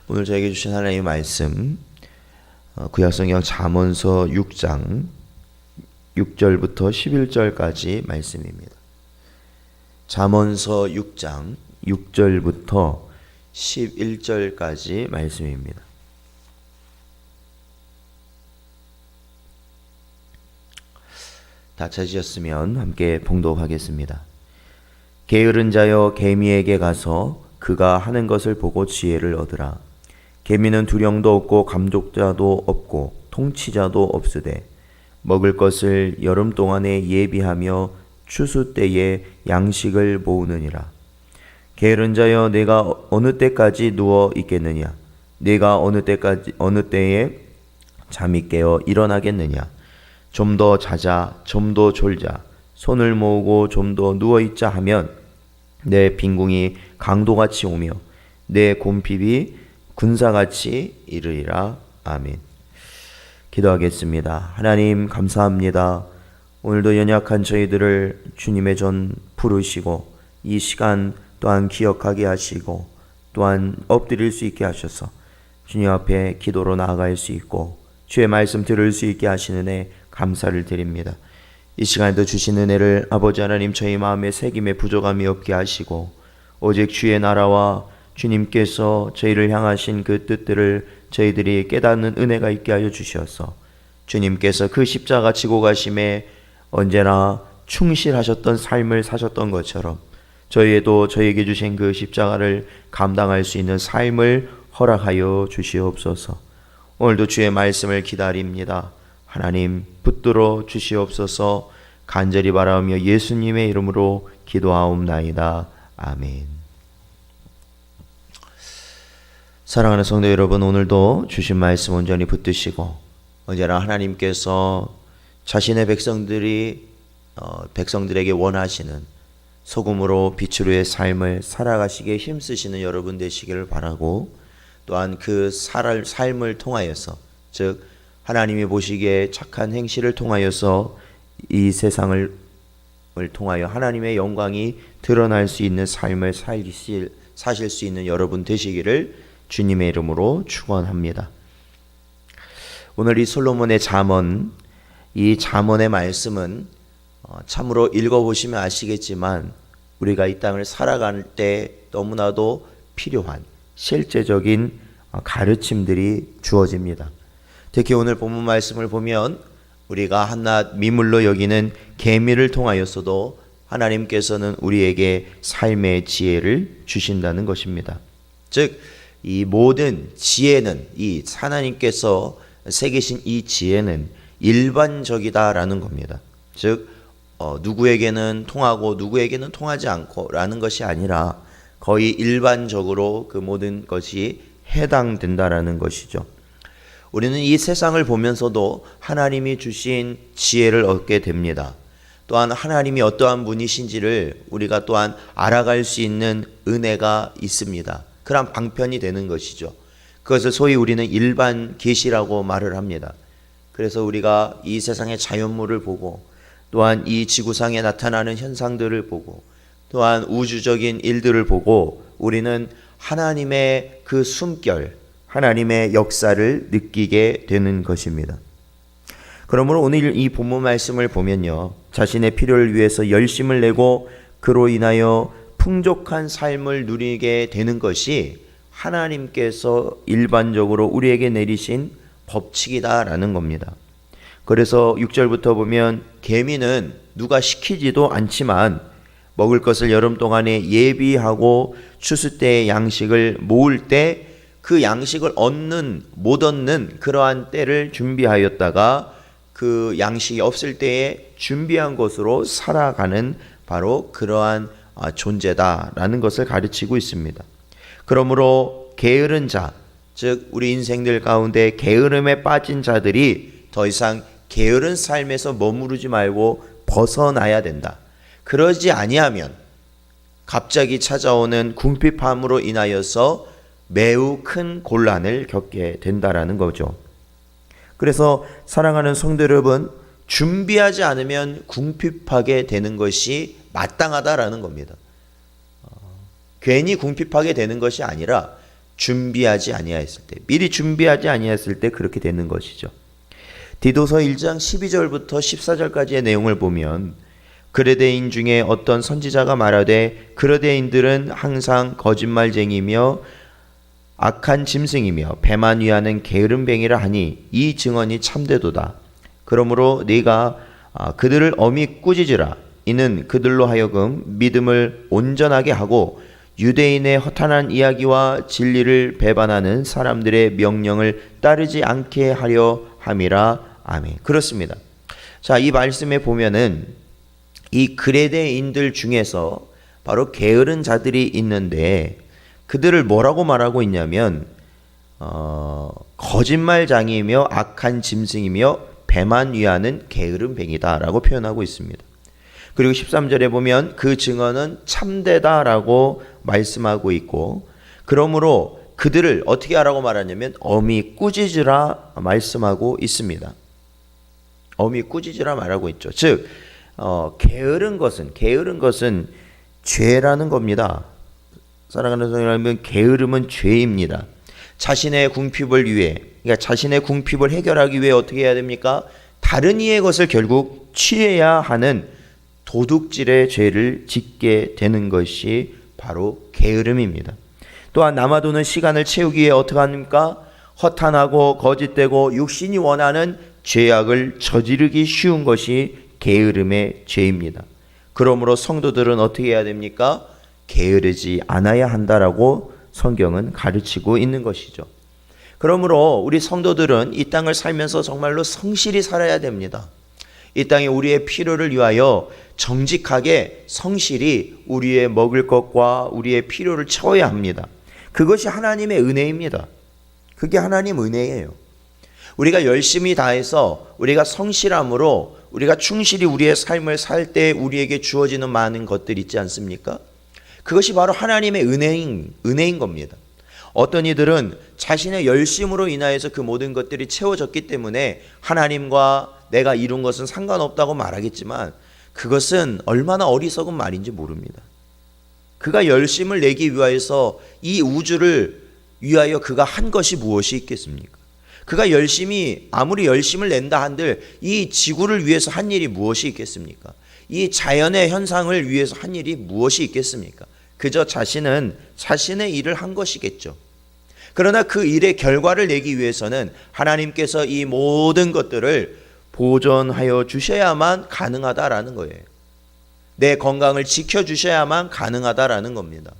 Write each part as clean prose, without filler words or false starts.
오늘 저에게 주신 하나님의 말씀 구약성경 잠언서 6장 6절부터 11절까지 말씀입니다. 잠언서 6장 6절부터 11절까지 말씀입니다. 다 찾으셨으면 함께 봉독하겠습니다. 게으른 자여 개미에게 가서 그가 하는 것을 보고 지혜를 얻으라. 개미는 두령도 없고 감독자도 없고 통치자도 없으되 먹을 것을 여름 동안에 예비하며 추수 때에 양식을 모으느니라. 게으른 자여 내가 어느 때까지 누워 있겠느냐? 내가 어느 때에 잠이 깨어 일어나겠느냐? 좀 더 자자, 좀 더 졸자, 손을 모으고 좀 더 누워 있자 하면 내 빈궁이 강도같이 오며 내 곰핍이 군사같이 이르리라. 아멘. 기도하겠습니다. 하나님 감사합니다. 오늘도 연약한 저희들을 주님의 전 부르시고 이 시간 또한 기억하게 하시고 또한 엎드릴 수 있게 하셔서 주님 앞에 기도로 나아갈 수 있고 주의 말씀 들을 수 있게 하시는 애 감사를 드립니다. 이 시간에도 주신 은혜를 아버지 하나님 저희 마음에 새김에 부족함이 없게 하시고 오직 주의 나라와 주님께서 저희를 향하신 그 뜻들을 저희들이 깨닫는 은혜가 있게 하여 주시어서 주님께서 그 십자가 지고 가심에 언제나 충실하셨던 삶을 사셨던 것처럼 저희에도 저희에게 주신 그 십자가를 감당할 수 있는 삶을 허락하여 주시옵소서. 오늘도 주의 말씀을 기다립니다. 하나님 붙들어 주시옵소서. 간절히 바라오며 예수님의 이름으로 기도하옵나이다. 아멘. 사랑하는 성도 여러분, 오늘도 주신 말씀 온전히 붙드시고 언제나 하나님께서 자신의 백성들에게 원하시는 소금으로 빛으로의 삶을 살아가시기에 힘쓰시는 여러분 되시기를 바라고 또한 그 삶을 통하여서 즉 하나님이 보시기에 착한 행실을 통하여서 이 세상을 통하여 하나님의 영광이 드러날 수 있는 삶을 사실 수 있는 여러분 되시기를 주님의 이름으로 축원합니다. 오늘 이 솔로몬의 잠언, 이 잠언의 말씀은 참으로 읽어보시면 아시겠지만 우리가 이 땅을 살아갈 때 너무나도 필요한 실제적인 가르침들이 주어집니다. 특히 오늘 본문 말씀을 보면 우리가 한낱 미물로 여기는 개미를 통하여서도 하나님께서는 우리에게 삶의 지혜를 주신다는 것입니다. 즉 이 모든 지혜는 이 하나님께서 새기신 이 지혜는 일반적이다라는 겁니다. 즉 누구에게는 통하고 누구에게는 통하지 않고라는 것이 아니라 거의 일반적으로 그 모든 것이 해당된다라는 것이죠. 우리는 이 세상을 보면서도 하나님이 주신 지혜를 얻게 됩니다. 또한 하나님이 어떠한 분이신지를 우리가 또한 알아갈 수 있는 은혜가 있습니다. 그런 방편이 되는 것이죠. 그것을 소위 우리는 일반 계시라고 말을 합니다. 그래서 우리가 이 세상의 자연물을 보고 또한 이 지구상에 나타나는 현상들을 보고 또한 우주적인 일들을 보고 우리는 하나님의 그 숨결, 하나님의 역사를 느끼게 되는 것입니다. 그러므로 오늘 이 본문 말씀을 보면요, 자신의 필요를 위해서 열심을 내고 그로 인하여 풍족한 삶을 누리게 되는 것이 하나님께서 일반적으로 우리에게 내리신 법칙이다라는 겁니다. 그래서 6절부터 보면 개미는 누가 시키지도 않지만 먹을 것을 여름 동안에 예비하고 추수 때의 양식을 모을 때 그 양식을 못 얻는 그러한 때를 준비하였다가 그 양식이 없을 때에 준비한 것으로 살아가는 바로 그러한 존재다라는 것을 가르치고 있습니다. 그러므로 게으른 자, 즉 우리 인생들 가운데 게으름에 빠진 자들이 더 이상 게으른 삶에서 머무르지 말고 벗어나야 된다. 그러지 아니하면 갑자기 찾아오는 궁핍함으로 인하여서 매우 큰 곤란을 겪게 된다라는 거죠. 그래서 사랑하는 성도 여러분, 준비하지 않으면 궁핍하게 되는 것이 마땅하다라는 겁니다. 괜히 궁핍하게 되는 것이 아니라 준비하지 아니하였을 때, 미리 준비하지 아니하였을 때 그렇게 되는 것이죠. 디도서 1장 12절부터 14절까지의 내용을 보면 그레데인 중에 어떤 선지자가 말하되 그레데인들은 항상 거짓말쟁이며 악한 짐승이며 배만 위하는 게으름뱅이라 하니 이 증언이 참되도다. 그러므로 네가 그들을 엄히 꾸짖으라. 이는 그들로 하여금 믿음을 온전하게 하고 유대인의 허탄한 이야기와 진리를 배반하는 사람들의 명령을 따르지 않게 하려 함이라. 아멘. 그렇습니다. 자, 이 말씀에 보면은 이 그레데인들 중에서 바로 게으른 자들이 있는데 그들을 뭐라고 말하고 있냐면 거짓말장이며 악한 짐승이며 배만 위하는 게으름뱅이다라고 표현하고 있습니다. 그리고 13절에 보면 그 증언은 참되다라고 말씀하고 있고, 그러므로 그들을 어떻게 하라고 말하냐면 엄히 꾸짖으라 말씀하고 있습니다. 엄히 꾸짖으라 말하고 있죠. 즉 게으른 것은 죄라는 겁니다. 사랑하는 성도 여러분, 게으름은 죄입니다. 자신의 궁핍을 위해, 그러니까 자신의 궁핍을 해결하기 위해 어떻게 해야 됩니까? 다른 이의 것을 결국 취해야 하는 도둑질의 죄를 짓게 되는 것이 바로 게으름입니다. 또한 남아도는 시간을 채우기 위해 어떻게 합니까? 허탄하고 거짓되고 육신이 원하는 죄악을 저지르기 쉬운 것이 게으름의 죄입니다. 그러므로 성도들은 어떻게 해야 됩니까? 게으르지 않아야 한다라고 성경은 가르치고 있는 것이죠. 그러므로 우리 성도들은 이 땅을 살면서 정말로 성실히 살아야 됩니다. 이 땅에 우리의 필요를 위하여 정직하게 성실히 우리의 먹을 것과 우리의 필요를 채워야 합니다. 그것이 하나님의 은혜입니다. 그게 하나님 은혜예요. 우리가 열심히 다해서 우리가 성실함으로 우리가 충실히 우리의 삶을 살 때 우리에게 주어지는 많은 것들 있지 않습니까? 그것이 바로 하나님의 은혜인 겁니다. 어떤 이들은 자신의 열심으로 인하여서 그 모든 것들이 채워졌기 때문에 하나님과 내가 이룬 것은 상관없다고 말하겠지만 그것은 얼마나 어리석은 말인지 모릅니다. 그가 열심을 내기 위하여서 이 우주를 위하여 그가 한 것이 무엇이 있겠습니까? 그가 아무리 열심을 낸다 한들 이 지구를 위해서 한 일이 무엇이 있겠습니까? 이 자연의 현상을 위해서 한 일이 무엇이 있겠습니까? 그저 자신은 자신의 일을 한 것이겠죠. 그러나 그 일의 결과를 내기 위해서는 하나님께서 이 모든 것들을 보존하여 주셔야만 가능하다라는 거예요. 내 건강을 지켜주셔야만 가능하다라는 겁니다.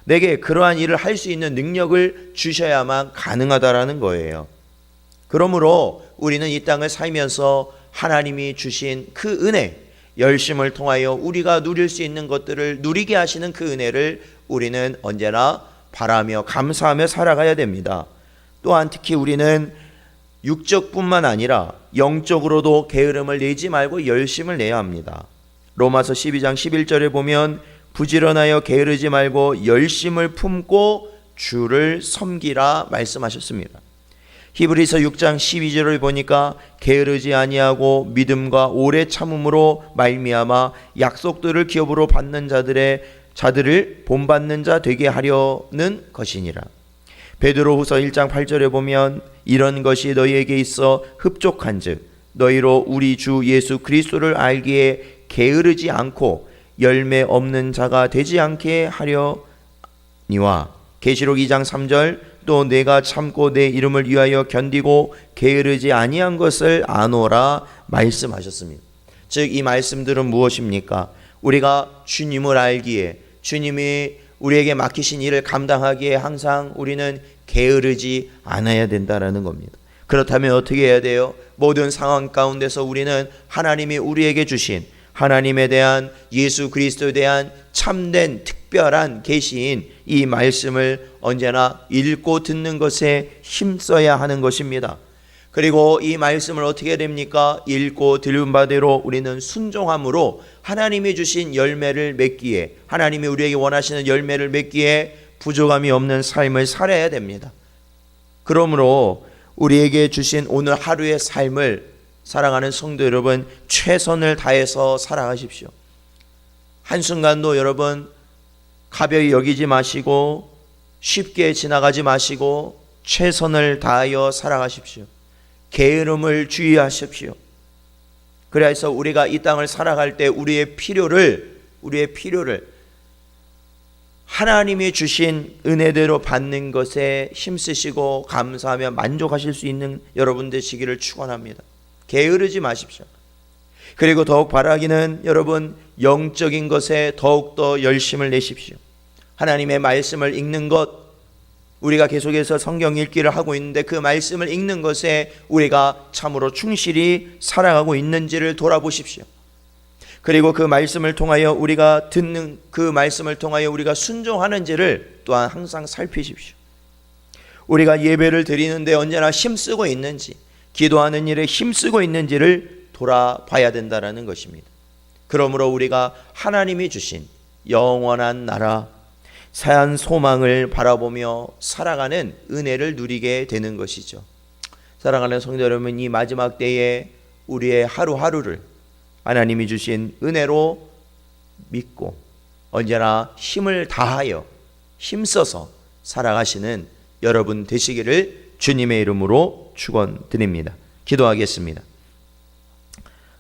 내게 그러한 일을 할 수 있는 능력을 주셔야만 가능하다라는 거예요. 그러므로 우리는 이 땅을 살면서 하나님이 주신 그 은혜, 열심을 통하여 우리가 누릴 수 있는 것들을 누리게 하시는 그 은혜를 우리는 언제나 바라며 감사하며 살아가야 됩니다. 또한 특히 우리는 육적뿐만 아니라 영적으로도 게으름을 내지 말고 열심을 내야 합니다. 로마서 12장 11절에 보면 부지런하여 게으르지 말고 열심을 품고 주를 섬기라 말씀하셨습니다. 히브리서 6장 12절을 보니까 게으르지 아니하고 믿음과 오래 참음으로 말미암아 약속들을 기업으로 받는 자들을 본받는 자 되게 하려는 것이니라. 베드로후서 1장 8절에 보면 이런 것이 너희에게 있어 흡족한즉 너희로 우리 주 예수 그리스도를 알기에 게으르지 않고 열매 없는 자가 되지 않게 하려니와. 계시록 2장 3절 또 내가 참고 내 이름을 위하여 견디고 게으르지 아니한 것을 아노라 말씀하셨습니다. 즉 이 말씀들은 무엇입니까? 우리가 주님을 알기에, 주님이 우리에게 맡기신 일을 감당하기에 항상 우리는 게으르지 않아야 된다라는 겁니다. 그렇다면 어떻게 해야 돼요? 모든 상황 가운데서 우리는 하나님이 우리에게 주신 하나님에 대한, 예수 그리스도에 대한 참된 특별한 계시인 이 말씀을 언제나 읽고 듣는 것에 힘써야 하는 것입니다. 그리고 이 말씀을 어떻게 해야 됩니까? 읽고 들은 바대로 우리는 순종함으로 하나님이 주신 열매를 맺기에, 하나님이 우리에게 원하시는 열매를 맺기에 부족함이 없는 삶을 살아야 됩니다. 그러므로 우리에게 주신 오늘 하루의 삶을 사랑하는 성도 여러분, 최선을 다해서 살아가십시오. 한순간도 여러분 가벼이 여기지 마시고 쉽게 지나가지 마시고 최선을 다하여 살아가십시오. 게으름을 주의하십시오. 그래서 우리가 이 땅을 살아갈 때 우리의 필요를 하나님이 주신 은혜대로 받는 것에 힘쓰시고 감사하며 만족하실 수 있는 여러분 되시기를 축원합니다. 게으르지 마십시오. 그리고 더욱 바라기는 여러분 영적인 것에 더욱더 열심을 내십시오. 하나님의 말씀을 읽는 것, 우리가 계속해서 성경 읽기를 하고 있는데 그 말씀을 읽는 것에 우리가 참으로 충실히 살아가고 있는지를 돌아보십시오. 그리고 그 말씀을 통하여 우리가 듣는 그 말씀을 통하여 우리가 순종하는지를 또한 항상 살피십시오. 우리가 예배를 드리는데 언제나 힘쓰고 있는지, 기도하는 일에 힘쓰고 있는지를 돌아봐야 된다는 것입니다. 그러므로 우리가 하나님이 주신 영원한 나라, 새한 소망을 바라보며 살아가는 은혜를 누리게 되는 것이죠. 사랑하는 성도 여러분, 이 마지막 때에 우리의 하루하루를 하나님이 주신 은혜로 믿고 언제나 힘을 다하여 힘써서 살아가시는 여러분 되시기를 주님의 이름으로 축원드립니다. 기도하겠습니다.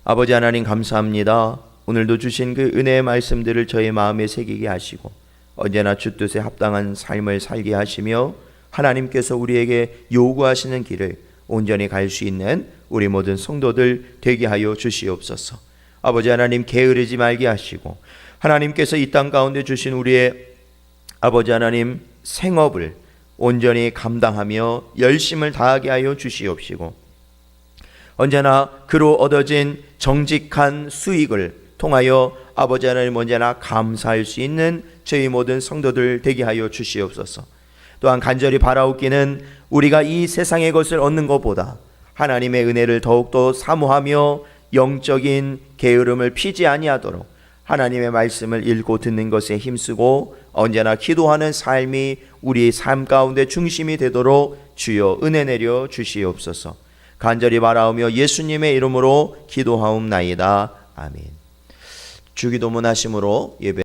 아버지 하나님 감사합니다. 오늘도 주신 그 은혜의 말씀들을 저의 마음에 새기게 하시고 언제나 주 뜻에 합당한 삶을 살게 하시며 하나님께서 우리에게 요구하시는 길을 온전히 갈 수 있는 우리 모든 성도들 되게 하여 주시옵소서. 아버지 하나님 게으르지 말게 하시고 하나님께서 이 땅 가운데 주신 우리의 아버지 하나님 생업을 온전히 감당하며 열심을 다하게 하여 주시옵시고 언제나 그로 얻어진 정직한 수익을 통하여 아버지 하나님 언제나 감사할 수 있는 저희 모든 성도들 되게 하여 주시옵소서. 또한 간절히 바라옵기는 우리가 이 세상의 것을 얻는 것보다 하나님의 은혜를 더욱더 사모하며 영적인 게으름을 피지 아니하도록 하나님의 말씀을 읽고 듣는 것에 힘쓰고 언제나 기도하는 삶이 우리 삶 가운데 중심이 되도록 주여 은혜 내려 주시옵소서. 간절히 바라오며 예수님의 이름으로 기도하옵나이다. 아멘. 주기도문 하심으로 예배